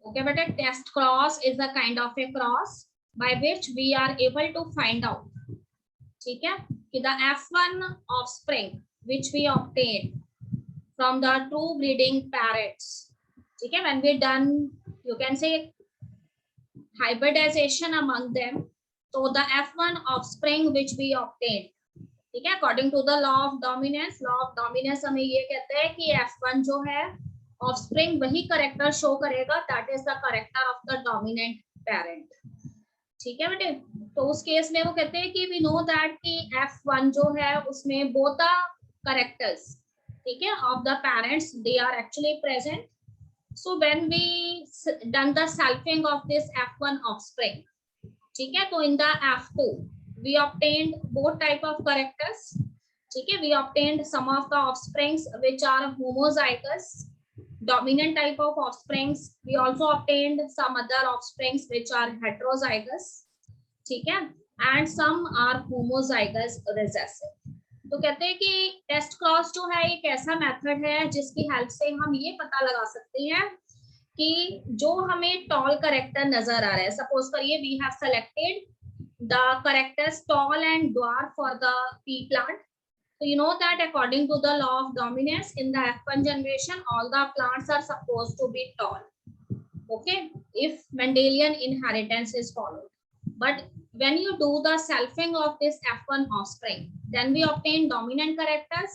Okay बेटा, test cross is a kind of a cross by which we are able to find out, ठीक है, कि the F1 offspring which we obtain from the true breeding parents, ठीक है, when we done you can say hybridization among them, so the F1 offspring which we obtained, ठीक है, according to the law of dominance, law of dominance हमें ये कहते हैं कि F1 जो है ऑफस्प्रिंग वही करेक्टर शो करेगा that is the character of the dominant parent, ठीक है बेटे। तो उस केस में वो कहते हैं कि वी नो दैट कि F1 जो है उसमें बोथ द करेक्टर्स, ठीक है, of the parents they are actually present. So when we done the selfing of this F1 offspring, ठीक है, तो in the F2 we obtained both type of characters, ठीक है, we obtained some of the offsprings which are homozygous, dominant type of offsprings, we also obtained some other offsprings which are heterozygous, ठीक है, and some are homozygous recessive। तो कहते हैं कि test cross जो है एक ऐसा मेथड है जिसकी हेल्प से हम ये पता लगा सकते हैं कि जो हमें टॉल करेक्टर नजर आ रहा है, सपोज करिए we have selected the characters tall and dwarf for the pea plant, so you know that according to the law of dominance in the F1 generation all the plants are supposed to be tall, okay, if Mendelian inheritance is followed, but when you do the selfing of this F1 offspring, then we obtain dominant characters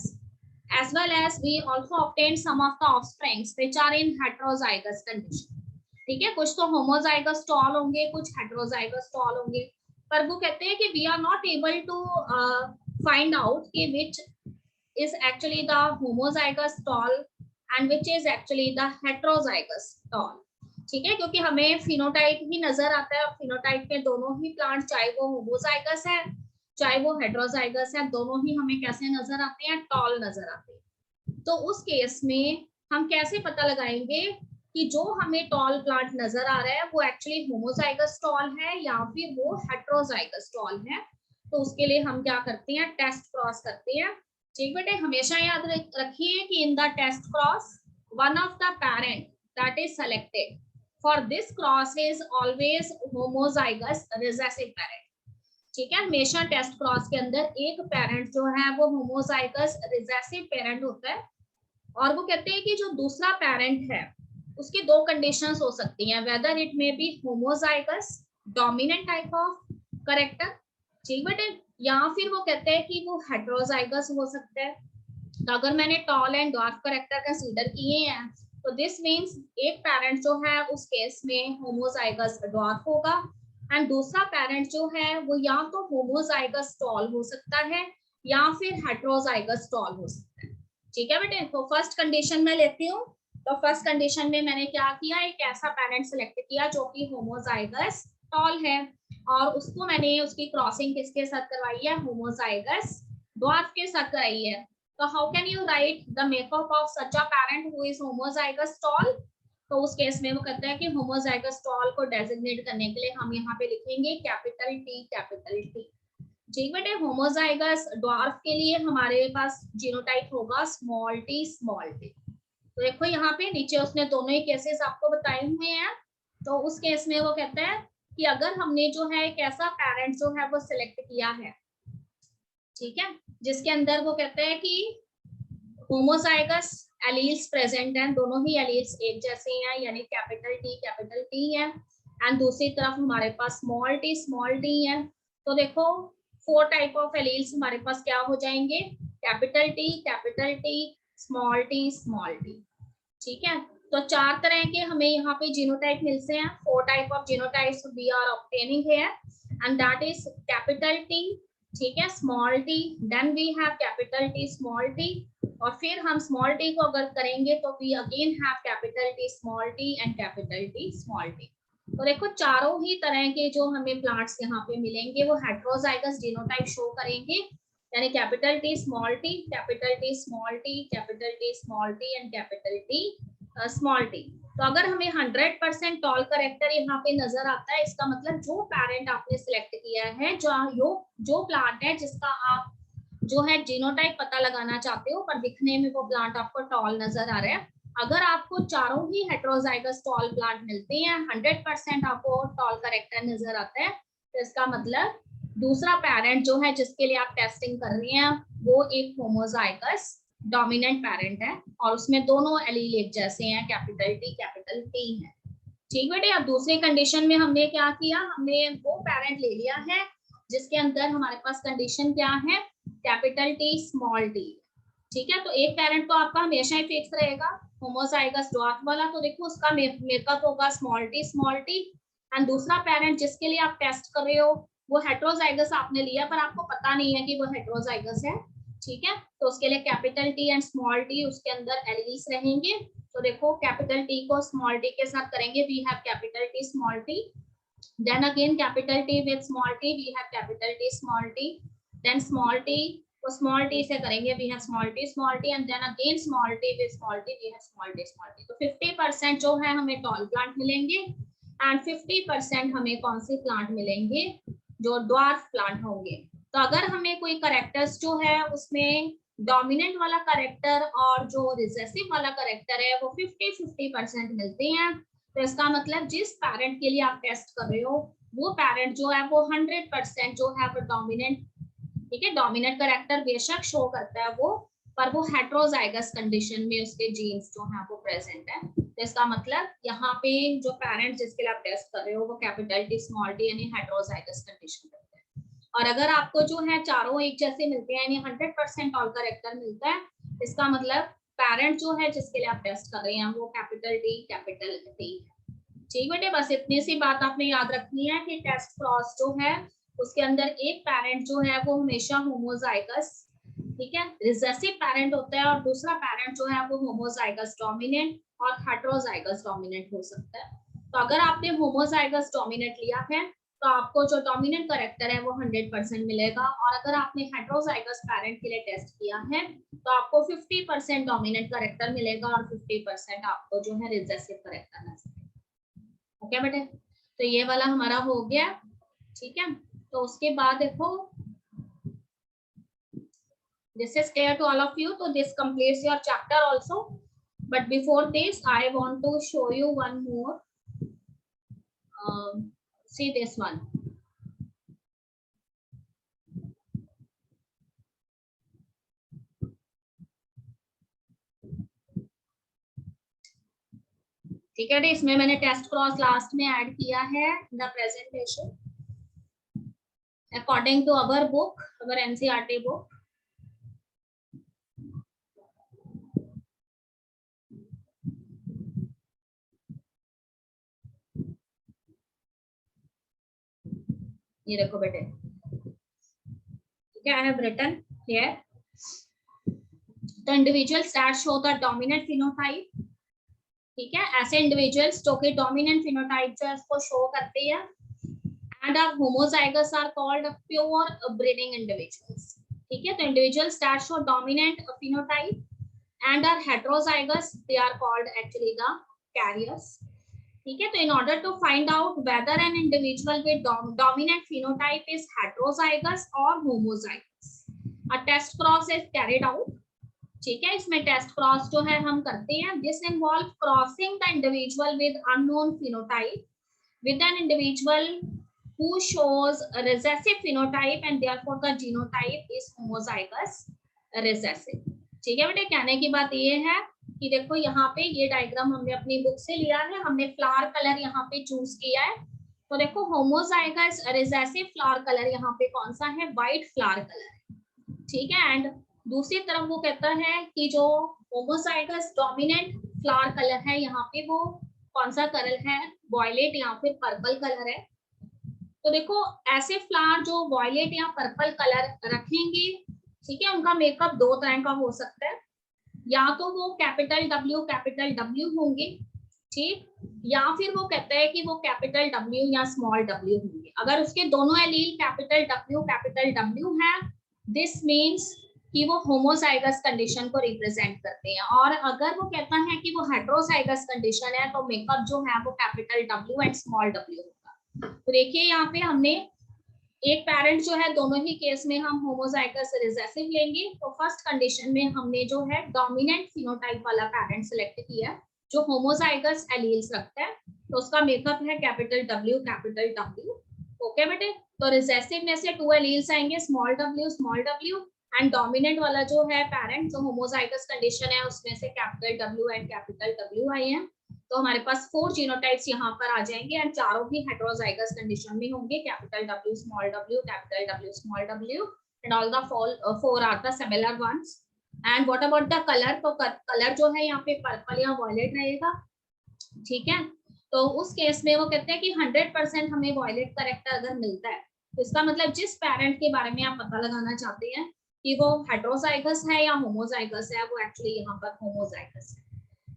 as well as we also obtain some of the offsprings which are in heterozygous condition, ठीक है, कुछ तो homozygous tall होंगे, कुछ heterozygous tall होंगे, पर वो कहते हैं कि we are not able to find out कि which is actually the homozygous tall and which is actually the heterozygous tall, ठीक है, क्योंकि हमें फिनोटाइप ही नजर आता है, फिनोटाइप में दोनों ही प्लांट चाहे वो होमोजाइगस है चाहे वो हेट्रोजाइगस है, दोनों ही हमें कैसे नजर आते हैं, टॉल नजर आते हैं। तो उस केस में हम कैसे पता लगाएंगे कि जो हमें टॉल प्लांट नजर आ रहा है वो एक्चुअली होमोजाइगस टॉल है या फिर वो हेट्रोजाइगस टॉल है। तो उसके लिए हम क्या करते हैं, टेस्ट क्रॉस करते हैं, ठीक बेटे। हमेशा याद रखिए कि in the test cross one of the parent that is selected for this cross is always homozygous recessive parent, ठीक है, हमेशा टेस्ट क्रॉस के अंदर एक पेरेंट जो है वो होमोजाइगस रिसेसिव पेरेंट होता है, और वो कहते हैं कि जो दूसरा पेरेंट है उसकी दो कंडीशंस हो सकती हैं, whether it may be homozygous dominant type of character, ठीक बेटे, या फिर वो कहते हैं कि वो हेट्रोजाइगस हो सकता है। तो अगर मैंने toll and dwarf character consider किए हैं तो दिस मीन्स एक पेरेंट जो है उस केस में होमोजाइगस ड्वार्फ होगा एंड दूसरा पेरेंट जो है वो या तो होमोजाइगस टॉल हो सकता है या फिर हेट्रोजाइगस टॉल हो सकता है, ठीक है बेटे। तो फर्स्ट कंडीशन में लेती हूँ, तो फर्स्ट कंडीशन में मैंने क्या किया, एक ऐसा पेरेंट सेलेक्ट किया जो कि होमोजाइगस टॉल है और उसको मैंने उसकी क्रॉसिंग किसके साथ करवाई है, होमोजाइगस ड्वार्फ के साथ कराई है। तो how can you write the makeup of such a parent who is homozygous tall? तो उस केस में वो कहता है कि homozygous tall को डेजिग्नेट करने के लिए हम यहाँ पे लिखेंगे कैपिटल टी, कैपिटल टी, ठीक बेटे। homozygous dwarf के लिए हमारे पास जीनोटाइप होगा स्मॉल टी, स्मॉल टी। तो देखो यहाँ पे नीचे उसने दोनों ही केसेस आपको बताए हुए हैं। तो उस केस में वो कहता है कि अगर हमने जो है एक ऐसा पेरेंट जो है वो सिलेक्ट किया है, ठीक है, जिसके अंदर वो कहते हैं कि होमोजाइगस एलील्स प्रेजेंट हैं, दोनों ही एलील्स एक जैसे हैं यानी कैपिटल टी है, एंड दूसरी तरफ हमारे पास स्मॉल टी है। तो देखो 4 टाइप ऑफ एलील्स हमारे पास क्या हो जाएंगे, कैपिटल टी, स्मॉल टी, ठीक है। तो 4 तरह के हमें यहाँ पे जीनोटाइप मिलते हैं, 4 type of genotypes we are obtaining here and that is capital T, ठीक है, small T, then we have capital T, small T, और फिर हम स्मॉल टी को अगर करेंगे तो we again have capital T, small T and capital T, small T. तो देखो चारों ही तरह के जो हमें प्लांट्स यहाँ पे मिलेंगे वो हेट्रोजाइगस जीनोटाइप शो करेंगे, यानी capital T, small T, capital T, small T, capital T, small T and capital T, small T. तो अगर हमें 100% टॉल करेक्टर यहाँ पे नजर आता है, इसका मतलब जो पेरेंट आपने सिलेक्ट किया है, जो प्लांट है जिसका आप जो है जीनोटाइप पता लगाना चाहते हो पर दिखने में वो प्लांट आपको टॉल नजर आ रहा है, अगर आपको चारों ही हेटेरोजाइगस टॉल प्लांट मिलते हैं, 100% आपको टॉल करेक्टर नजर आता है, तो इसका मतलब दूसरा पेरेंट जो है जिसके लिए आप टेस्टिंग कर रही हैं वो एक होमोजाइगस डोमिनेंट पेरेंट है और उसमें दोनों एलील एक जैसे हैं, कैपिटल टी है। ठीक बेटे, अब दूसरी कंडीशन में हमने क्या किया, हमने वो पेरेंट ले लिया है जिसके अंदर हमारे पास कंडीशन क्या है, कैपिटल टी स्मॉल टी। ठीक है, तो एक पेरेंट तो आपका हमेशा ही फिक्स रहेगा होमोजाइगस ड्वार्फ वाला, तो देखो उसका मेकअप होगा स्मॉल टी एंड दूसरा पेरेंट जिसके लिए आप टेस्ट कर रहे हो वो हेटेरोजाइगस आपने लिया पर आपको पता नहीं है कि वो हेटेरोजाइगस है। ठीक है, तो उसके लिए capital T and small T उसके अंदर एलील्स रहेंगे। तो देखो कैपिटल टी को स्मॉल टी के साथ करेंगे, we have capital T small T, then again capital T with small t, we have capital T small t, then small t को small t से करेंगे, we have small t and then again small t with small t, we have small t। तो 50% जो है हमें tall plant मिलेंगे and 50% हमें कौन से प्लांट मिलेंगे, जो ड्वार्फ प्लांट होंगे। तो अगर हमें कोई करेक्टर्स जो है उसमें डोमिनेंट वाला करेक्टर और जो रिसेसिव वाला करेक्टर है वो 50-50% मिलते हैं, तो इसका मतलब जिस पेरेंट के लिए आप टेस्ट कर रहे हो वो पेरेंट जो है वो 100% जो है वो डोमिनेंट, ठीक है, डोमिनेंट करेक्टर बेशक शो करता है वो, पर वो हेटेरोजाइगस कंडीशन में उसके जीन्स जो है वो प्रेजेंट है। तो इसका मतलब यहाँ पे जो पेरेंट जिसके लिए आप टेस्ट कर रहे हो वो कैपिटल टी स्मॉल टी यानी हेटेरोजाइगस कंडीशन करते हैं। और अगर आपको जो है चारों एक जैसे मिलते हैं यानी 100% ऑल करेक्टर मिलता है, इसका मतलब पेरेंट जो है जिसके लिए आप टेस्ट कर रहे हैं वो कैपिटल टी है। ठीक बेटे, बस इतनी सी बात आपने याद रखनी है कि टेस्ट क्रॉस जो है उसके अंदर एक पेरेंट जो है वो हमेशा होमोजाइगस, ठीक है, रिसेसिव पेरेंट होता है और दूसरा पेरेंट जो है वो होमोजाइगस डोमिनेंट और हेटेरोजाइगस डोमिनेंट हो सकता है। तो अगर आपने होमोजाइगस डोमिनेंट लिया है तो आपको जो डोमिनेंट करेक्टर है वो 100% मिलेगा, और अगर आपने हेटेरोजाइगस पेरेंट के लिए टेस्ट किया है तो आपको 50% डोमिनेंट करेक्टर मिलेगा और 50% आपको जो है रिसेसिव करेक्टर मिलेगा। ओके बेटे, तो ये वाला हमारा हो गया। ठीक है, तो उसके बाद देखो this is clear to all of you, so this completes your chapter also, but before this I want to show you one more, see this one, ठीक है, इसमें मैंने टेस्ट क्रॉस लास्ट में ऐड किया है the presentation according to our book, our NCERT book. ये देखो बेटे, ठीक है, I have written here the individuals that show the dominant phenotype, ठीक है, ऐसे इंडिविजुअल्स जो कि डोमिनेंट फिनोटाइप जो है उसको शो करते हैं, and are homozygous are called pure breeding individuals. ठीक है, तो individuals that show dominant phenotype and are heterozygous they are called actually the carriers. ठीक है, तो in order to find out whether an individual with dominant phenotype is heterozygous or homozygous, a test cross is carried out। ठीक है, इसमें test cross जो है हम करते हैं, this involve crossing the individual with unknown phenotype with an individual who shows a recessive phenotype and therefore the genotype is homozygous recessive। ठीक है बेटे, कहने की बात ये है कि देखो यहाँ पे ये डायग्राम हमने अपनी बुक से लिया है, हमने फ्लावर कलर यहाँ पे चूज किया है, तो देखो होमोजाइगस रिसेसिव फ्लावर कलर यहाँ पे कौन सा है, व्हाइट फ्लावर कलर है। ठीक है, एंड दूसरी तरफ वो कहता है कि जो होमोजाइगस डोमिनेंट फ्लावर कलर है यहाँ पे वो कौन सा कलर है, वॉयलेट या फिर पर्पल कलर है। तो देखो ऐसे फ्लावर जो वॉयलेट या पर्पल कलर रखेंगे, ठीक है, उनका मेकअप दो तरह का हो सकता है, या तो वो कैपिटल W होंगे, ठीक, या फिर वो कहता है कि वो कैपिटल W या स्मॉल w होंगे। अगर उसके दोनों एलील कैपिटल W है, दिस मींस कि वो होमोजाइगस कंडीशन को रिप्रेजेंट करते हैं, और अगर वो कहता है कि वो हेटेरोजाइगस कंडीशन है तो मेकअप जो है वो capital W and small w होगा। तो देखिए यहाँ पे हमने एक पेरेंट जो है, दोनों ही केस में हम होमोजाइगस रिसेसिव लेंगे। तो फर्स्ट कंडीशन में हमने जो है डोमिनेंट फिनोटाइप वाला पेरेंट सिलेक्ट किया जो होमोजाइगस एलील्स रखता है, तो उसका मेकअप है कैपिटल W। ओके बेटे, तो रिसेसिव में से 2 एलील्स आएंगे, स्मॉल w, एंड डोमिनेंट वाला जो है पेरेंट जो होमोजाइगस कंडीशन है उसमें से capital W and capital W आए हैं। तो हमारे पास 4 जीनोटाइप्स यहाँ पर आ जाएंगे एंड चारों भी हेटेरोजाइगस कंडीशन में होंगे, capital W small w, capital W small w, and all the 4 are the similar ones. And what about the colour, तो कलर जो है यहाँ पे पर्पल या वॉयलेट रहेगा, ठीक है। तो उस केस में वो कहते हैं कि 100% हमें वॉयलेट करेक्टर अगर मिलता है, तो इसका मतलब जिस पेरेंट के बारे में आप पता लगाना चाहते हैं कि वो हेटेरोजाइगस है या होमोजाइगस है, वो एक्चुअली यहाँ पर होमोजाइगस है।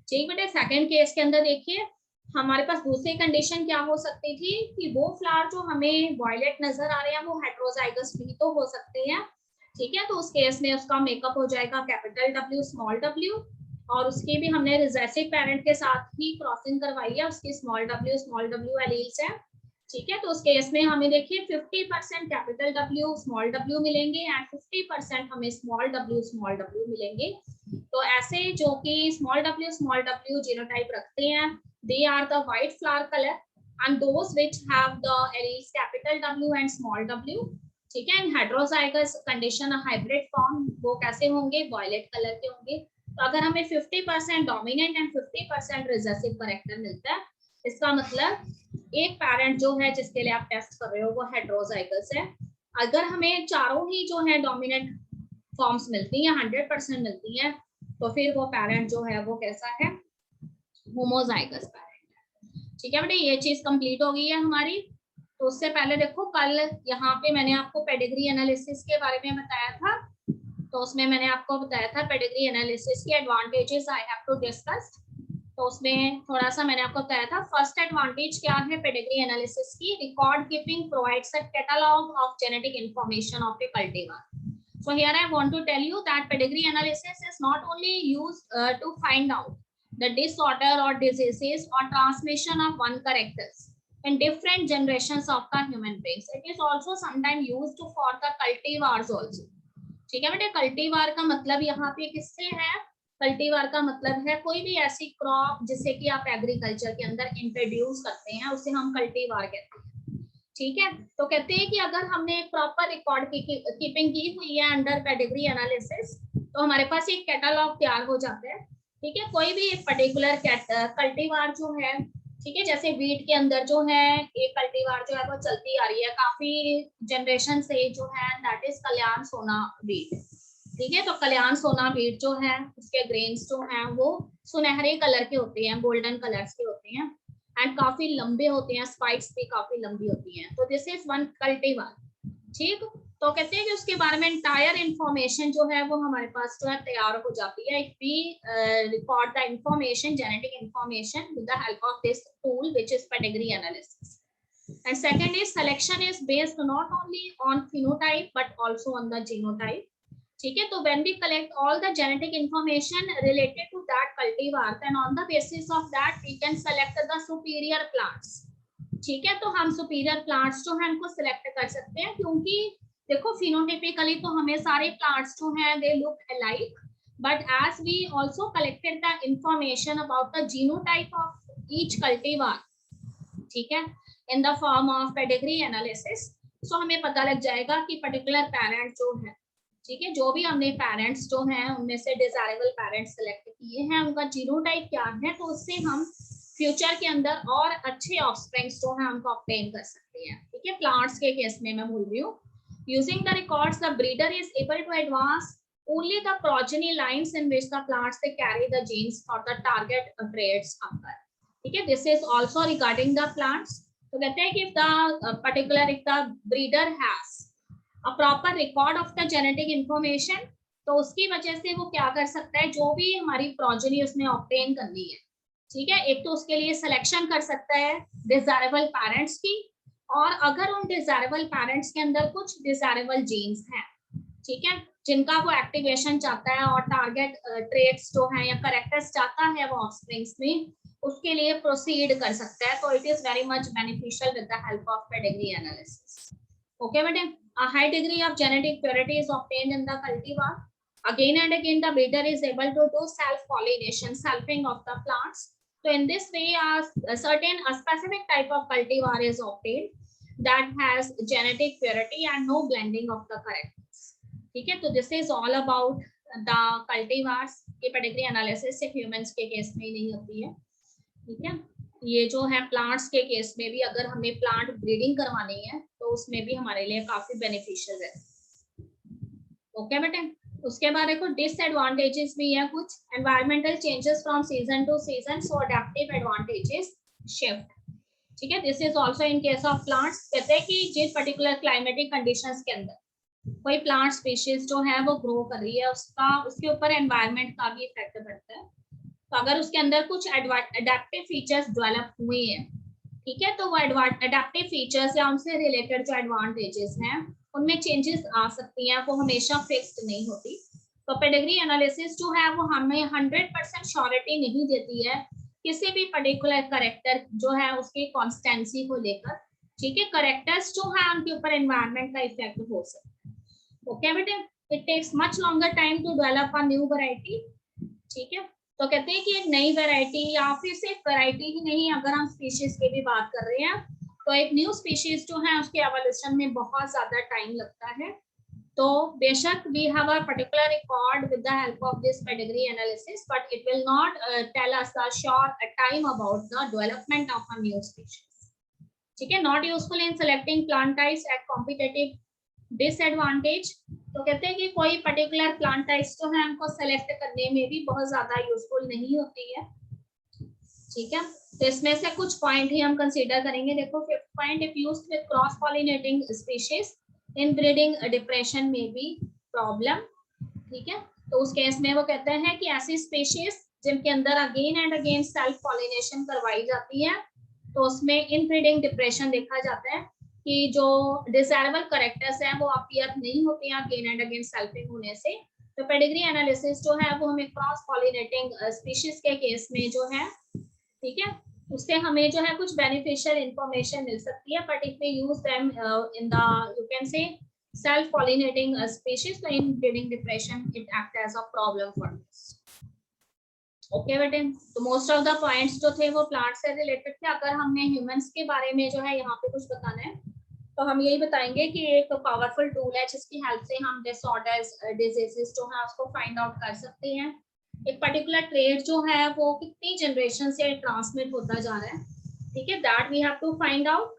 ठीक बेटे, सेकंड केस के अंदर देखिए हमारे पास दूसरी कंडीशन क्या हो सकती थी कि वो फ्लावर जो हमें वॉयलेट नजर आ रहे हैं वो हेटेरोजाइगस भी तो हो सकते हैं, ठीक है। तो उस केस में उसका मेकअप हो जाएगा कैपिटल W स्मॉल w, और उसकी भी हमने रिसेसिव पेरेंट के साथ ही क्रॉसिंग करवाई है, उसकी स्मॉल w एलील्स है, ठीक है। तो उस केस में हमें देखिए 50% कैपिटल W स्मॉल w मिलेंगे एंड 50% हमें स्मॉल w मिलेंगे। तो ऐसे जो कि स्मॉल w जीनोटाइप रखते हैं, they are the white flower colour, and those which have the alleles capital W and small w, ठीक है। In heterozygous condition hybrid form वो कैसे होंगे, वॉयलेट कलर के होंगे। तो अगर हमें 50% डोमिनेंट एंड 50% रिसेसिव करेक्टर मिलता है, इसका मतलब एक पेरेंट जो है जिसके लिए आप टेस्ट कर रहे हो वो हेटेरोजाइगस है। अगर हमें चारों ही जो है डोमिनेंट फॉर्म्स मिलती हैं, 100% मिलती हैं, तो फिर वो पेरेंट जो है वो कैसा है, होमोजाइगस पेरेंट है, ठीक है बेटे। ये चीज कंप्लीट हो गई है हमारी। तो उससे पहले देखो कल यहाँ पे मैंने आपको पेडिग्री एनालिसिस के बारे में बताया था, तो उसमें मैंने आपको बताया था पेडिग्री एनालिसिस के advantages I have to discuss. तो उसमें थोड़ा सा मैंने आपको बताया था, फर्स्ट एडवांटेज क्या है पेडिग्री एनालिसिस की, record keeping provides a catalogue of genetic information of A cultivar. So here I want to tell you that pedigree analysis is not only used to find out the disorder or diseases or transmission of one characters in different generations of the human beings. It is also sometimes used for the cultivars also. ठीक है बेटे, cultivar का मतलब यहाँ पे किससे है, cultivar का मतलब है कोई भी ऐसी क्रॉप जिसे कि आप एग्रीकल्चर के अंदर इंट्रोड्यूस करते हैं, उसे हम कल्टीवार कहते हैं, ठीक है। तो कहते हैं कि अगर हमने एक प्रॉपर रिकॉर्ड कीपिंग की हुई है अंडर पेडिग्री एनालिसिस, तो हमारे पास एक कैटलॉग तैयार हो जाता है, ठीक है। कोई भी एक पर्टिकुलर कल्टीवार जो है, ठीक है, जैसे वीट के अंदर जो है एक कल्टीवार जो है वो चलती आ रही है काफी जनरेशन से, जो है दैट इज कल्याण सोना वीट, ठीक है। तो कल्याण सोना वीट जो है उसके ग्रेन्स जो है वो सुनहरे कलर के होते हैं, गोल्डन कलर्स के होते हैं, एंड काफी लंबे होते हैं, स्पाइक्स भी काफी लंबी होती हैं। तो दिस इज वन कल्टीवार, ठीक। तो कहते हैं कि उसके बारे में एंटायर इंफॉर्मेशन जो है वो हमारे पास जो है तैयार हो जाती है if we record the information, genetic information with the help of this tool which is pedigree analysis. And second is selection is based not only on phenotype but also on the genotype, ठीक है। तो when we collect all the genetic information related to that cultivar, then on the basis of that we can select the superior plants, ठीक है। तो हम superior plants जो है उनको सिलेक्ट कर सकते हैं, क्योंकि देखो फिनोटाइपिकली तो हमें सारे प्लांट्स जो हैं they look alike, but as we also collected the information about the genotype of each cultivar, ठीक है, in the form of pedigree analysis, so हमें पता लग जाएगा कि पर्टिकुलर पेरेंट जो है, ठीक है, जो भी हमने पेरेंट्स जो हैं उनमें से डिजायरेबल पेरेंट्स सेलेक्ट किए हैं उनका जीनोटाइप क्या है, तो उससे हम फ्यूचर के अंदर और अच्छे ऑफस्प्रिंग्स जो है हमको ऑब्टेन कर सकते हैं, ठीक है। प्लांट्स के केस में मैं बोल रही हूँ, using the records the breeder is able to advance only the progeny lines in which the plants they carry the genes for the target traits occur, ठीक है। this is also regarding the plants। तो कहते हैं कि if the particular if the breeder has a proper record of the genetic information, तो उसकी वजह से वो क्या कर सकता है, जो भी हमारी प्रोजेनी उसने ऑब्टेन करनी है, ठीक है, एक तो उसके लिए सिलेक्शन कर सकता है डिजायरेबल पेरेंट्स की, और अगर उन डिजायरेबल पेरेंट्स के अंदर कुछ डिजायरेबल जीन्स हैं, ठीक है, जिनका वो एक्टिवेशन चाहता है और टारगेट ट्रेट्स जो है या करेक्टर्स चाहता है वो ऑफस्प्रिंग्स में, उसके लिए प्रोसीड कर सकता है। तो it is very much beneficial with the help of pedigree analysis. Okay, but a high degree of genetic purity is obtained in the cultivar. Again and again, the breeder is able to do self-pollination, selfing of the plants. So in this way, a specific type of cultivar is obtained that has genetic purity and no blending of the characters. ठीक है, तो this is all about the cultivars की pedigree analysis सिर्फ humans के case में ही नहीं होती है. ठीक है, ये जो है प्लांट्स के केस में भी अगर हमें प्लांट ब्रीडिंग करवानी है तो उसमें भी हमारे लिए काफी बेनिफिशियल है. ओके बेटे, उसके बाद देखो डिसएडवांटेजेस भी है कुछ. Environmental changes from season two season, so adaptive advantages shift. ठीक है, this is also in case of plants. कहते हैं कि जिस पर्टिकुलर क्लाइमेटिक कंडीशंस के अंदर कोई प्लांट स्पीशीज जो है वो ग्रो कर रही है, उसके ऊपर एनवायरमेंट का भी इफेक्ट पड़ता है. तो अगर उसके अंदर कुछ अडेप्टिव फीचर्स डेवलप हुए हैं, ठीक है, तो वो अडेप्टिव फीचर्स या उनसे रिलेटेड जो एडवांटेजेस हैं उनमें चेंजेस आ सकती हैं, वो हमेशा फिक्स्ड नहीं होती. तो पेडिग्री एनालिसिस जो है वो हमें 100% श्योरिटी नहीं देती है किसी भी पर्टिकुलर करेक्टर जो है उसकी कॉन्स्टेंसी को लेकर. ठीक है, करेक्टर्स जो है उनके ऊपर एनवायरमेंट का इफेक्ट हो सकता है. ओके बेटे, it takes much longer time to develop a new variety. ठीक है, तो कहते हैं कि एक नई वैरायटी या फिर सिर्फ वैरायटी ही नहीं, अगर हम स्पीशीज की भी बात कर रहे हैं तो एक न्यू स्पीशीज जो है उसके एवोल्यूशन में बहुत ज्यादा टाइम लगता है. तो बेशक we have a particular record with the help of this pedigree analysis, but it will not tell us the sure time about the development of a new species. ठीक है, not useful in selecting plant types at competitive disadvantage. तो कहते हैं कि कोई particular plant types जो है उनको सेलेक्ट करने में भी बहुत ज्यादा यूजफुल नहीं होती है. ठीक है, तो इसमें से कुछ पॉइंट ही हम कंसीडर करेंगे. देखो, fifth point, if used with cross pollinating species in breeding depression में भी प्रॉब्लम. ठीक है, तो उस केस में वो कहते हैं कि ऐसी स्पीशीज जिनके अंदर again and again self pollination करवाई जाती है तो उसमें इन ब्रीडिंग डिप्रेशन देखा जाता है कि जो डिजायरेबल करेक्टर्स हैं वो अपीयर नहीं होते हैं अगेन एंड अगेन सेल्फिंग होने से. तो पेडिग्री एनालिसिस जो है वो हमें क्रॉस पॉलिनेटिंग स्पीशीज के केस में जो है, ठीक है, उससे हमें जो है कुछ बेनिफिशियल इंफॉर्मेशन मिल सकती है. But if we use them in the you can say self pollinating species, तो inbreeding depression it act as a problem for this. Okay बेटे, तो मोस्ट ऑफ द पॉइंट्स जो थे वो प्लांट से रिलेटेड थे. अगर हमने ह्यूमंस के बारे में जो है यहाँ पे कुछ बताना है तो हम यही बताएंगे कि एक पावरफुल टूल है जिसकी हेल्प से हम डिसऑर्डर्स, डिजीजेस जो है उसको फाइंड आउट कर सकते हैं. एक पर्टिकुलर ट्रेड जो है वो कितनी जनरेशन से ट्रांसमिट होता जा रहा है, ठीक है, that we have to find out.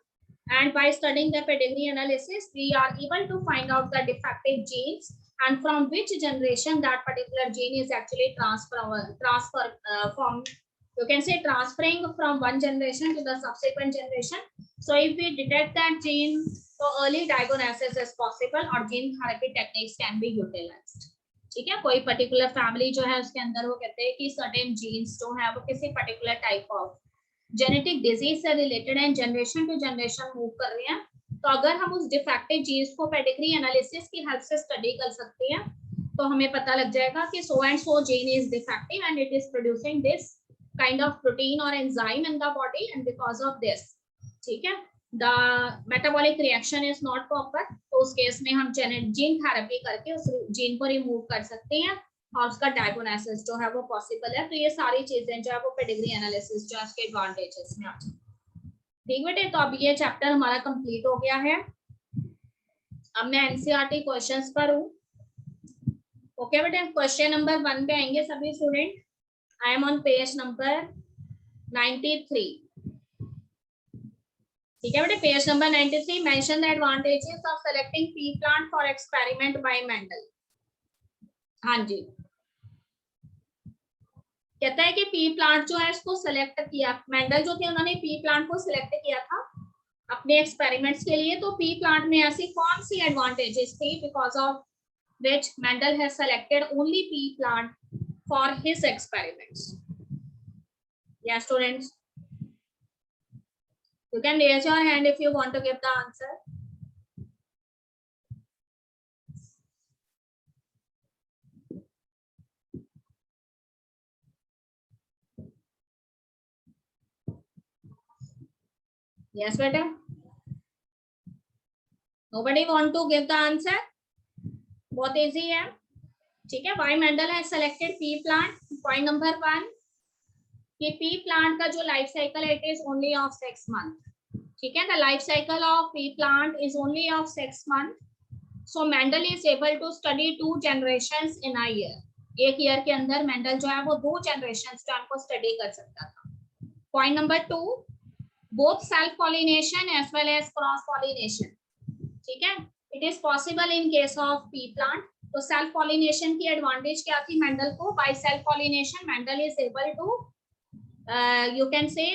And by studying the pedigree analysis, we are able to find out the defective genes and from which generation that particular gene is actually from, you can say, transferring from one generation to the subsequent generation. So if we detect that gene, so early diagnosis is possible or gene therapy techniques can be utilized. ठीक है, कोई particular family जो है उसके अंदर वो कहते हैं कि सर्टेन जीन्स जो है वो किसी particular type of genetic disease से रिलेटेड है, जनरेशन टू जनरेशन मूव कर रहे हैं. तो अगर हम उस डिफेक्टिव जीन्स को पेडिग्री एनालिसिस की हेल्प से स्टडी कर सकते हैं तो हमें पता लग जाएगा कि so and so gene is defective and it is producing this kind of protein और enzyme in the body and because of this, ठीक है, the metabolic reaction is not proper. तो उस केस में हम जीन थेरेपी करके उस gene को रिमूव कर सकते हैं और उसका डायग्नोसिस जो है वो पॉसिबल है. तो ये सारी चीजें जो है वो पेडिग्री एनालिसिस जो है उसके एडवांटेजेस में आती है. ठीक बेटे, तो अब ये चैप्टर हमारा कंप्लीट हो गया है. अब मैं एनसीईआरटी क्वेश्चंस पर हूँ. ओके बेटे, क्वेश्चन नंबर 1 पे आएंगे सभी student. I am on page number 93. ठीक है बेटे, page number 93. Mention the advantages of selecting P plant for experiment bye Mendel. हाँ जी, कहता है कि पी प्लांट जो है इसको सिलेक्ट किया, मेंडल जो थे उन्होंने पी प्लांट को सिलेक्ट किया था अपने एक्सपेरिमेंट्स के लिए. तो पी प्लांट में ऐसी कौन सी एडवांटेजेस थी because of which Mendel has selected only P plant for his experiments. या students, you can raise your hand if you want to give the answer. Yes beta, Nobody want to give the answer? बहुत easy है, ठीक है. Why Mendel has selected pea plant? Point number 1 कि pea plant का जो life cycle it is only of 6 months. ठीक है, the life cycle of pea plant is only of 6 months. So Mendel is able to study 2 generations in a year. एक year के अंदर Mendel जो है वो 2 जनरेशंस को स्टडी कर सकता था. Point number 2, both self pollination as well as cross pollination. ठीक है, it is possible in case of pea plant. तो सेल्फ पॉलिनेशन की एडवांटेज क्या थी मेंडल को? By self pollination Mendel is able to you can say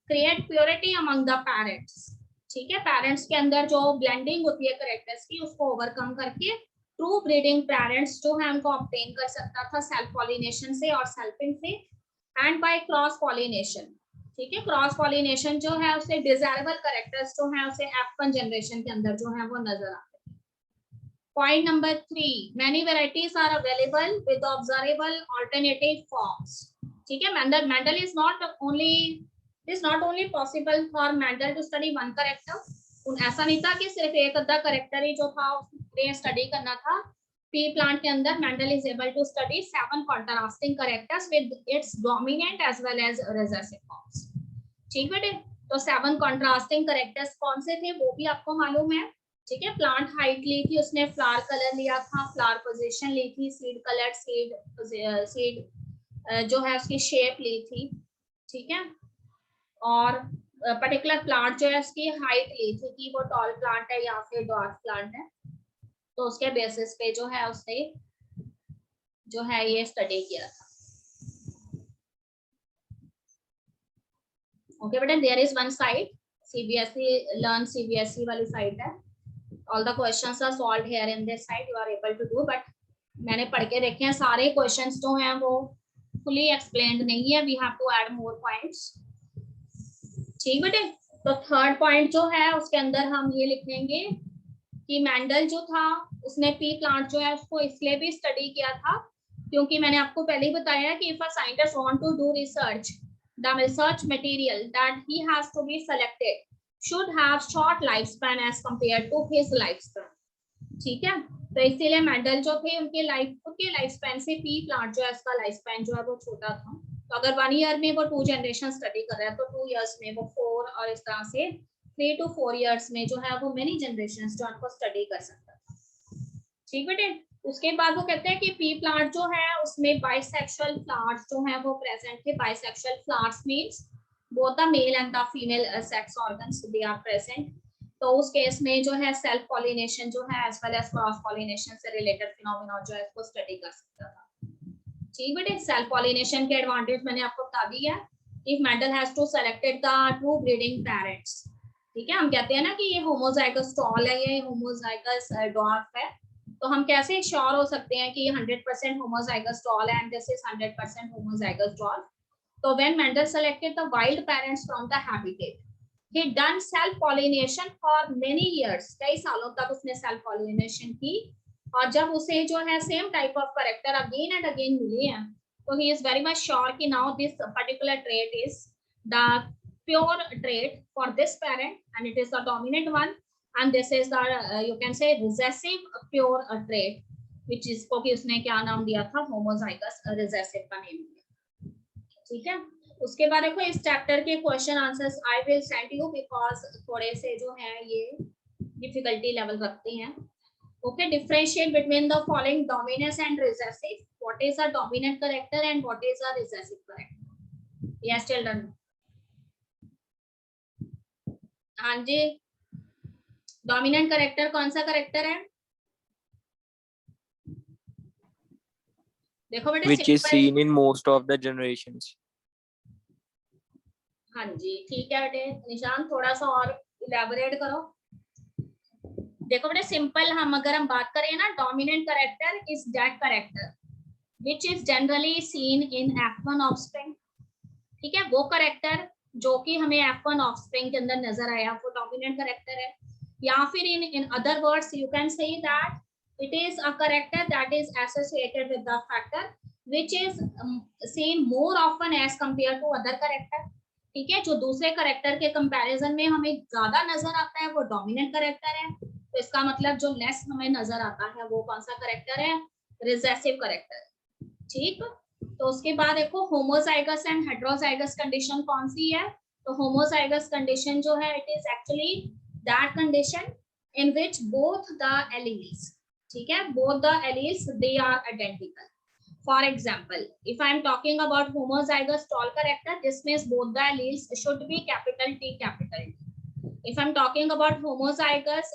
create purity among the parents. ठीक है, parents के अंदर जो ब्लेंडिंग होती है कैरेक्टर्स की उसको ओवरकम करके ट्रू ब्रीडिंग पेरेंट्स जो है उनको ऑब्टेन कर सकता था सेल्फ पॉलिनेशन से और सेल्फिंग से. एंड बाय क्रॉस पॉलिनेशन, ठीक है, क्रॉस पॉलिनेशन जो है उसे डिजायरेबल कैरेक्टर्स जो है उसे F1 जनरेशन के अंदर जो है वो नजर आते हैं. Point number 3, many varieties are available with observable alternative forms. ठीक है, Mendel is not only possible for Mendel to study one character. ऐसा नहीं था कि सिर्फ एक अद्धा कैरेक्टर ही जो था उसने स्टडी करना था. पी प्लांट के अंदर Mendel is able to study 7 contrasting characters with its dominant as well as recessive forms. ठीक बेटे, तो 7 कॉन्ट्रास्टिंग कैरेक्टर्स कौन से थे वो भी आपको मालूम है. ठीक है, प्लांट हाइट ली थी उसने, फ्लावर कलर लिया था, फ्लावर पोजीशन ली थी, सीड कलर, सीड जो है उसकी शेप ली थी. ठीक है, और पर्टिकुलर प्लांट जो है उसकी हाइट ली थी कि वो टॉल प्लांट है या फिर ड्वार्फ प्लांट है. तो उसके बेसिस पे जो है उसने जो है ये स्टडी किया था. ओके बेटा, there is one site CBSE learn CBSE वाली साइट है. All the questions are solved here in this site, you are able to do. But मैंने पढ़ के देखे हैं, सारे क्वेश्चंस जो हैं वो फुली एक्सप्लेन्ड नहीं है. We have to add more points. ठीक बेटे, तो थर्ड पॉइंट जो है उसके अंदर हम ये लिखेंगे कि मेंडल जो था उसने पी प्लांट जो है उसको इसलिए भी स्टडी किया था क्योंकि मैंने आपको पहले ही बताया कि if a scientist want to do research, the research material that he has to be selected should have short life span as compared to his life span. ठीक है, तो इसीलिए मेंडल जो थे उनके लाइफ स्पैन से पी प्लांट जो है उसका लाइफ स्पैन जो है वो छोटा था. तो अगर 1 ईयर में वो 2 जनरेशन स्टडी कर रहा है तो 2 इयर्स में वो 4 और इस तरह से 3 to 4 इयर्स में जो है वो मेनी जनरेशंस जो उनको स्टडी कर सकता था. ठीक बेटे, उसके बाद वो कहते हैं कि पी प्लांट जो है उसमें बाइसेक्सुअल फ्लावर्स जो है वो प्रेजेंट थे. Bisexual flowers means both the male and the female sex organs they are present. तो उस केस में जो है सेल्फ पॉलिनेशन जो है as well as cross pollination से रिलेटेड फिनोमेना जो है इसको स्टडी कर सकता था. ठीक बेटे, सेल्फ पॉलिनेशन के एडवांटेज मैंने आपको बता दिया. If Mendel has to selected the true breeding parents. ठीक है, हम कहते हैं ना कि ये होमोजाइगस टॉल है, ये होमोजाइगस डॉर्फ है. तो हम कैसे श्योर हो सकते हैं कि 100% होमोजाइगस टॉल है and this is 100% homozygous dwarf. तो when Mendel selected the wild parents from the habitat, he done self pollination for many years. कई सालों तक उसने सेल्फ पॉलिनेशन की और जब उसे जो है same type of character again and again मिले हैं तो he is very much sure कि now this particular trait is the pure trait for this parent and it is the dominant one and this is the you can say recessive pure trait which is को कि उसने क्या नाम दिया था, homozygous recessive का name दिया. ठीक है, उसके बाद देखो इस चैप्टर के question answers I will send you because थोड़े से जो है ये डिफिकल्टी लेवल रखते हैं. Okay, differentiate between the following dominance and recessive. What is a dominant character and what is a recessive character? Yes children. हाँ जी, dominant character कौन सा कैरेक्टर है? देखो बेटा, which is seen in most of the generations. हाँ जी, ठीक है बेटे. निशान थोड़ा सा और इलैबोरेट करो. देखो बेटे, सिंपल अगर हम बात करें ना, dominant character is that character which is generally seen in F1 offspring. ठीक है, वो कैरेक्टर जो कि हमें F1 ऑफस्प्रिंग के अंदर नजर आया वो डोमिनेंट कैरेक्टर है. या फिर in other words you can say that it is a character that is associated with the factor which is seen more often as compare to other character. ठीक है, जो दूसरे कैरेक्टर के कंपैरिजन में हमें ज्यादा नजर आता है वो डोमिनेंट कैरेक्टर है. तो इसका मतलब जो लेस हमें नजर आता है वो कौन सा करेक्टर है, रिसेसिव करेक्टर। ठीक, तो उसके बाद देखो होमोजाइगस एंड हेटेरोजाइगस कंडीशन कौन सी है, तो होमोजाइगस कंडीशन जो है it is actually that condition in which both the alleles, ठीक है, both the alleles they are identical. For example, if I am talking about homozygous tall character, this means both the alleles should be capital T, capital T. If I am talking about homozygous,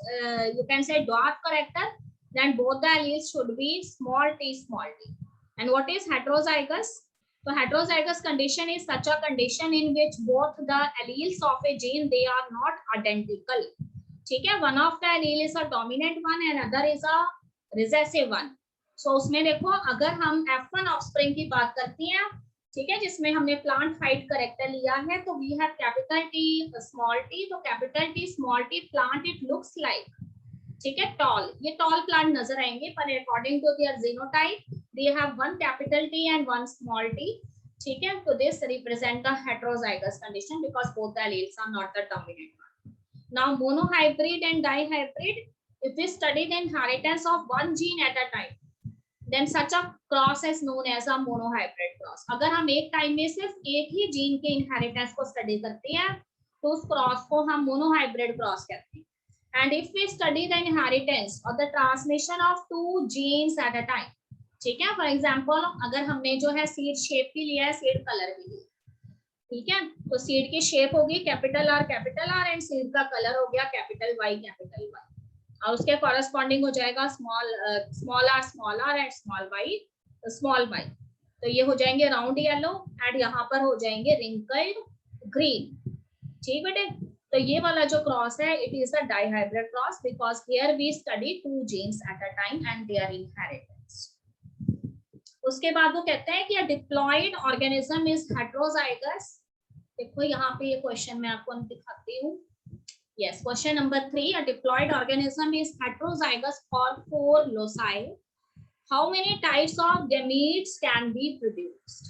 you can say dwarf character, then both the alleles should be small t, small t. And what is heterozygous? So heterozygous condition is such a condition in which both the alleles of a gene, they are not identical. ठीक है, one of the allele is a dominant one and other is a recessive one. सो उसमें देखो अगर हम F1 offspring की बात करती हैं, ठीक है, जिसमें हमने प्लांट हाइट करेक्टर लिया है, तो we have capital T small T, तो capital T small T plant it looks like, ठीक है, टॉल, ये टॉल प्लांट नजर आएंगे, पर according to their genotype they have one capital T and one small T, ठीक है, तो this represent the heterozygous condition because both the alleles are not the dominant one. Now monohybrid and dihybrid, if we study the inheritance of one gene at a time, then such a cross is known as a monohybrid cross. अगर हम एक time में सिर्फ एक ही gene के inheritance को study करते हैं तो उस क्रॉस को हम मोनोहाइब्रिड क्रॉस कहते हैं। And if we study the inheritance और the transmission of two genes at a time, ठीक है, फॉर एग्जांपल अगर हमने जो है सीड शेप भी लिया है, सीड कलर भी लिया, ठीक है, तो सीड की शेप होगी कैपिटल आर एंड सीड का कलर हो गया कैपिटल वाई, और उसके कॉरेस्पॉन्डिंग हो जाएगा small R and small Y, तो ये हो जाएंगे राउंड येलो एंड यहाँ पर हो जाएंगे रिंकल्ड ग्रीन। ठीक बेटे, तो ये वाला जो क्रॉस है it is a dihybrid cross because here we study two genes at a time and their inheritance. उसके बाद वो कहते हैं कि a diploid organism is heterozygous. देखो यहाँ पे ये क्वेश्चन मैं आपको दिखाती हूँ। Yes, question number 3. A diploid organism is heterozygous for 4 loci. How many types of gametes can be produced?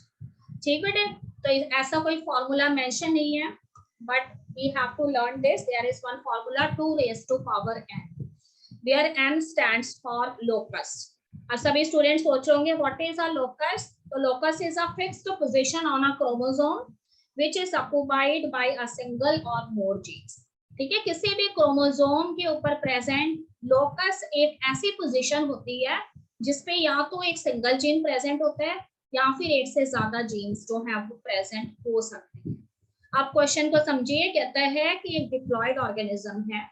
ठीक बेटे, तो ऐसा कोई फॉर्मूला मेंशन नहीं है, but we have to learn this. There is one formula 2 raised to power n, where n stands for locus. अब सभी student सोच रहे होंगे what is a locus? तो locus is a fixed position on a chromosome which is occupied by a single or more genes. ठीक है, किसी भी क्रोमोसोम के ऊपर प्रेजेंट लोकस एक ऐसी पोजीशन होती है जिसपे या तो एक सिंगल जीन प्रेजेंट होता है या फिर एक से ज्यादा जीन्स जो है वो प्रेजेंट हो सकते हैं। आप क्वेश्चन को समझिए, कहता है कि एक डिप्लॉयड ऑर्गेनिज्म है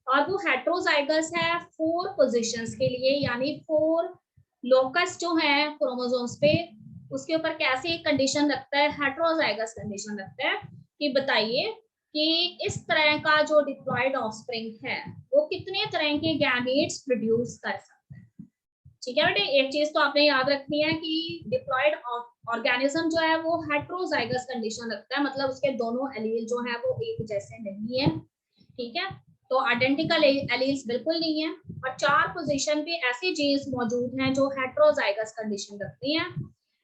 और वो हेटेरोजाइगस है 4 पोजीशंस के लिए, यानी 4 लोकस जो है क्रोमोसोम्स पे उसके ऊपर कैसी कंडीशन रखता है, हेटेरोजाइगस कंडीशन रखता है कि बताइए कि इस तरह का जो डिप्लॉयड ऑफस्प्रिंग है वो कितने तरह के गैमेट्स प्रोड्यूस कर सकता है। ठीक है बेटे, एक चीज तो आपने याद रखनी है कि डिप्लॉयड ऑर्गेनिज्म जो है वो हेटेरोजाइगस कंडीशन रखता है, मतलब उसके दोनों एलील जो है वो एक जैसे नहीं है। ठीक है, तो आइडेंटिकल एलील्स बिल्कुल नहीं है, और 4 पोजीशन पे ऐसी जीन्स मौजूद हैं जो हेटेरोजाइगस कंडीशन रखती हैं।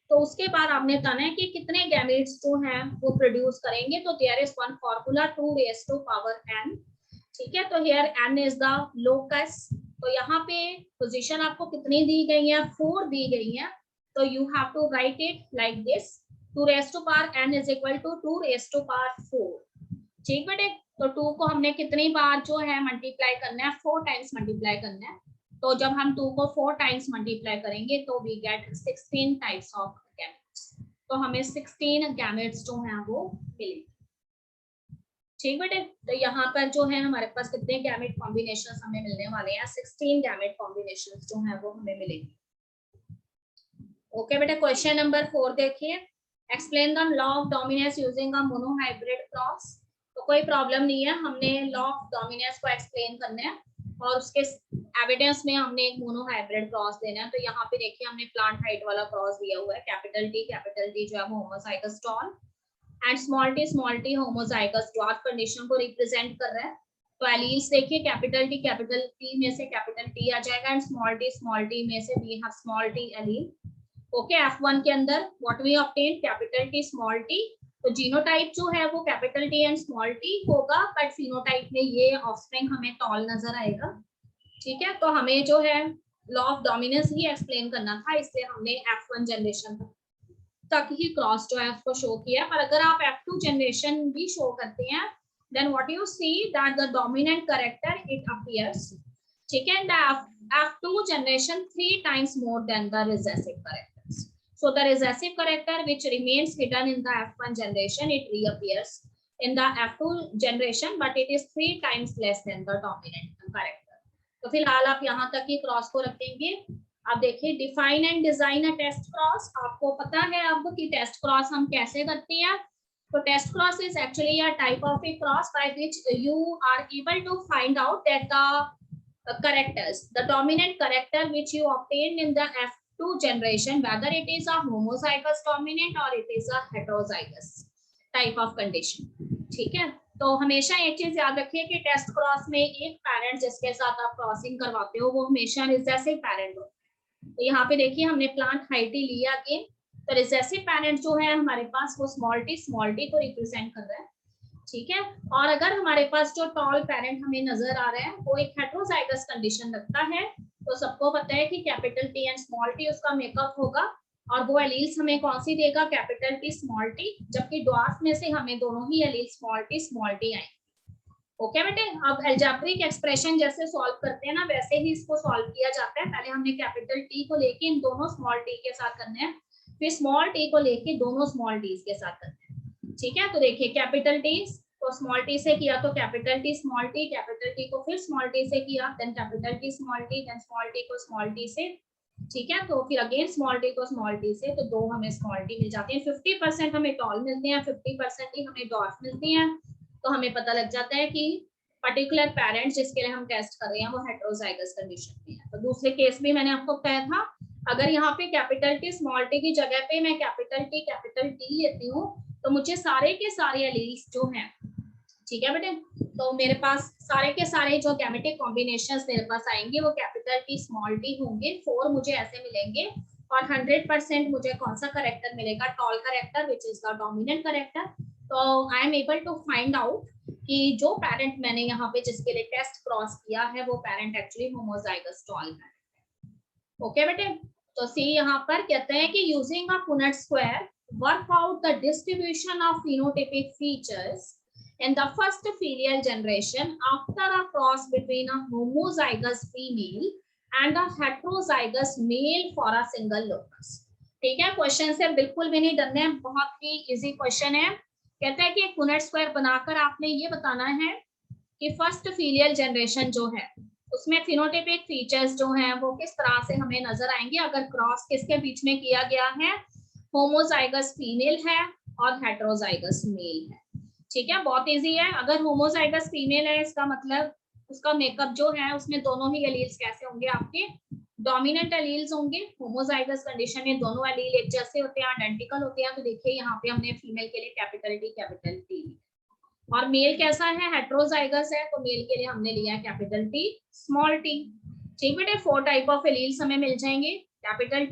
तो उसके बाद आपने बताना है कि कितने गैमेट्स जो हैं वो प्रोड्यूस करेंगे, तो there is one formula 2 raised to power n। ठीक है, तो here n is the locus, तो यहाँ पे पोजीशन आपको कितनी दी गई है, 4 दी गई है, तो you have to write it like this, 2 raised to power n is equal to 2 raised to power 4। ठीक बेटे, तो 2 को हमने कितनी बार जो है मल्टीप्लाई करना है, 4 टाइम्स मल्टीप्लाई करना है, तो जब हम 2 को 4 टाइम्स मल्टीप्लाई करेंगे तो we get 16 types of gametes, तो हमें 16 गैमेट्स जो हैं वो मिलेंगे। ठीक बेटे, तो यहाँ पर जो है हमारे पास कितने गैमेट कॉम्बिनेशंस हमें मिलने वाले हैं, 16 गैमेट कॉम्बिनेशंस जो हैं वो हमें मिलेंगे। ओके बेटे, क्वेश्चन नंबर 4 देखिए, explain the law of dominance using a monohybrid cross. तो कोई प्रॉब्लम नहीं है, हमने लॉ ऑफ डोमिनेंस को एक्सप्लेन करना है और उसके एविडेंस में हमने एक मोनोहाइब्रिड क्रॉस देना है। तो यहाँ पे देखिए हमने प्लांट हाइट वाला क्रॉस दिया हुआ है, कैपिटल टी जो है वो homozygous tall and small T homozygous dwarf condition को रिप्रेजेंट कर रहा है। तो एलील्स देखिए कैपिटल टी में से कैपिटल टी आ जाएगा एंड स्मॉल टी में से we have small T allele. Okay, F1 के अंदर what we obtain capital T small T, तो जीनोटाइप जो है वो capital T and small T होगा, बट फिनोटाइप में ये ऑफस्प्रिंग हमें टॉल नजर आएगा। ठीक है, तो हमें जो है law of dominance he explain करना था, इसलिए हमने F1 जनरेशन तक ही क्रॉस जो है उसको शो किया। पर अगर आप F2 जनरेशन भी शो करते हैं, then what you see that the dominant character it appears, ठीक है, F2 generation 3 times more than the recessive characters. So the recessive character which remains hidden in the F1 generation, it reappears in the F2 generation, but it is 3 times less than the dominant character. तो फिलहाल आप यहाँ तक ही cross को रखेंगे। अब देखिए define and design a test cross. आपको पता है अब कि टेस्ट क्रॉस हम कैसे करते हैं। तो test cross is actually a type of a cross by which you are able to find out that the characters, the dominant character which you obtained in the F2 generation, whether it is a homozygous dominant or it is a heterozygous type of condition. ठीक है, तो हमेशा एक चीज याद रखिए कि test cross में एक पैरेंट जिसके साथ आप क्रॉसिंग करवाते हो वो हमेशा रिसेसिव पैरेंट हो। तो यहाँ पे देखिए हमने प्लांट हाइटी लिया अगेन, तो रिसेसिव पैरेंट जो है हमारे पास वो स्मॉल टी को रिप्रेजेंट कर रहा है। ठीक है, और अगर हमारे पास जो टॉल पैरेंट हमें नजर आ रहा है वो एक हेटेरोजाइगस कंडीशन रखता है, तो सबको पता है कि capital T and small T उसका मेकअप होगा, और वो एलील्स हमें कौन सी देगा, कैपिटल टी स्मॉल टी, जबकि ड्वार्फ में से हमें दोनों ही एलील स्मॉल टी आए। ओके बेटे, अब एल्जेब्रिक एक्सप्रेशन जैसे सॉल्व करते हैं ना वैसे ही इसको सॉल्व किया जाता है। पहले हमने कैपिटल टी को लेके इन दोनों स्मॉल टी के साथ करना है, फिर स्मॉल टी को लेके दोनों स्मॉल टी के साथ करना है। ठीक है, तो देखिए कैपिटल टी को स्मॉल टी से किया तो capital T small T, capital T को फिर स्मॉल टी से किया, then capital T small T, then small T को स्मॉल टी से। ठीक है, तो फिर अगेन स्मॉल टी को स्मॉल टी से, तो दो हमें स्मॉल टी मिल जाती है। 50% हमें टॉल मिलते हैं, 50% ही हमें डॉर्फ मिलती हैं। तो हमें पता लग जाता है कि पर्टिकुलर पेरेंट जिसके लिए हम टेस्ट कर रहे हैं वो हेटेरोजाइगस कंडीशन में है। तो दूसरे केस भी मैंने आपको कहा था, अगर यहाँ पे कैपिटल टी स्मॉल टी की जगह पे मैं कैपिटल टी लेती हूँ तो मुझे सारे के सारे एलील्स जो हैं, ठीक है बेटे, तो मेरे पास सारे के सारे जो गैमेटिक कॉम्बिनेशंस मेरे पास आएंगे वो कैपिटल टी स्मॉल टी होंगे। 4 मुझे ऐसे मिलेंगे, और 100% मुझे कौन सा करेक्टर मिलेगा, tall character which is the dominant character. तो I am able to find out कि जो पैरेंट मैंने यहाँ पे जिसके लिए टेस्ट क्रॉस किया है वो parent actually homozygous tall parent है। ओके बेटे, तो सी यहाँ पर कहते हैं कि using a Punnett square work out the distribution of phenotypic features in the first filial generation after a cross between a homozygous female and a heterozygous male for a single locus। ठीक है, question से बिल्कुल भी नहीं डरना है, बहुत ही easy question है। कहता है कि एक पुनेट स्क्वायर बनाकर आपने ये बताना है कि फर्स्ट फीलियल जनरेशन जो है उसमें फिनोटाइपिक फीचर्स जो हैं वो किस तरह से हमें नजर आएंगे अगर क्रॉस किसके बीच में किया गया है, होमोजाइगस फीमेल है और हेटेरोजाइगस मेल है। ठीक है, बहुत इजी है। अगर होमोजाइगस फीमेल है इसका मतलब उसका मेकअप जो है उसमें दोनों ही एलील्स कैसे होंगे, आपके डोमिनेंट एलील्स होंगे। होमोजाइगस कंडीशन में दोनों एलील एक जैसे होते हैं, आइडेंटिकल होते हैं। तो देखिए यहाँ पे हमने फीमेल के लिए कैपिटल टी, और मेल कैसा है, हेटेरोजाइगस है, तो मेल के लिए हमने लिया है कैपिटल टी स्मॉल टी। ठीक बेटे, 4 टाइप ऑफ एलील्स हमें मिल जाएंगे, कैपिटल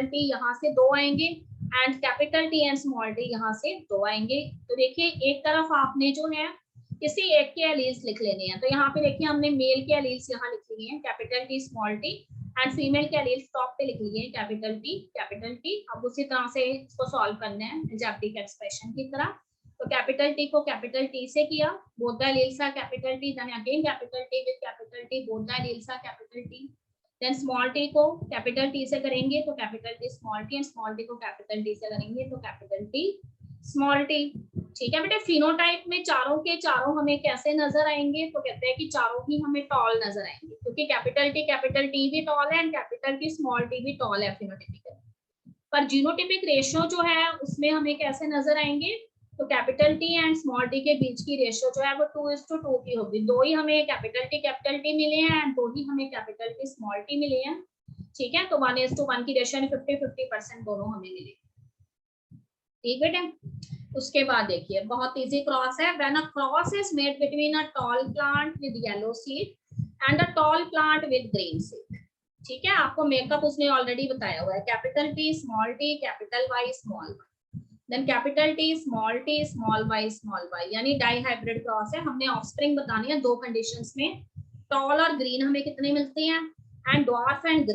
टी यहाँ से 2 आएंगे, and capital T and small T यहाँ से 2 आएंगे। तो देखिए एक तरफ आपने जो है किसी एक के एलील्स लिख लेने हैं, तो यहाँ पे देखिए हमने मेल के एलील्स यहाँ लिख लिए हैं capital T small T, and female के एलील्स टॉप पे लिख लिए हैं कैपिटल टी। अब उसी तरह से इसको सॉल्व करना है एल्जेब्रिक एक्सप्रेशन की तरह। तो कैपिटल टी को कैपिटल टी से किया, both the alleles are capital T, then again capital T with capital T, both the alleles are capital T. Then small T को कैपिटल टी से करेंगे तो capital T small T, and small T को capital T से करेंगे तो capital T small T. ठीक है बेटे, फिनोटाइप में चारों के चारों हमें कैसे नजर आएंगे, तो कहते हैं कि चारों ही हमें टॉल नजर आएंगे, क्योंकि कैपिटल टी भी टॉल है and capital T small T भी टॉल है फिनोटाइपिकल। पर जीनोटाइपिक रेशियो जो है उसमें हमें कैसे नजर आएंगे, तो capital T and small T के बीच की रेशियो जो है वो 2:2 की होगी। 2 ही हमें कैपिटल टी मिले हैं एंड 2 ही हमें कैपिटल टी स्मॉल टी मिले हैं। ठीक है, तो 1:1 की रेशियो में 50-50% दोनों हमें मिले। ठीक बेटे, उसके बाद देखिए बहुत इजी क्रॉस है। When a cross is made between a tall plant with yellow seed and a tall plant with green seed. ठीक है, आपको मेकअप उसने ऑलरेडी बताया हुआ है, capital T small T, capital Y small Y, then capital T small Y, यानी dihybrid cross है। हमने ऑफस्प्रिंग बतानी है 2 कंडीशंस में, टॉल और ग्रीन हमें कितने मिलते हैं, एंड ड्वार्फ एंड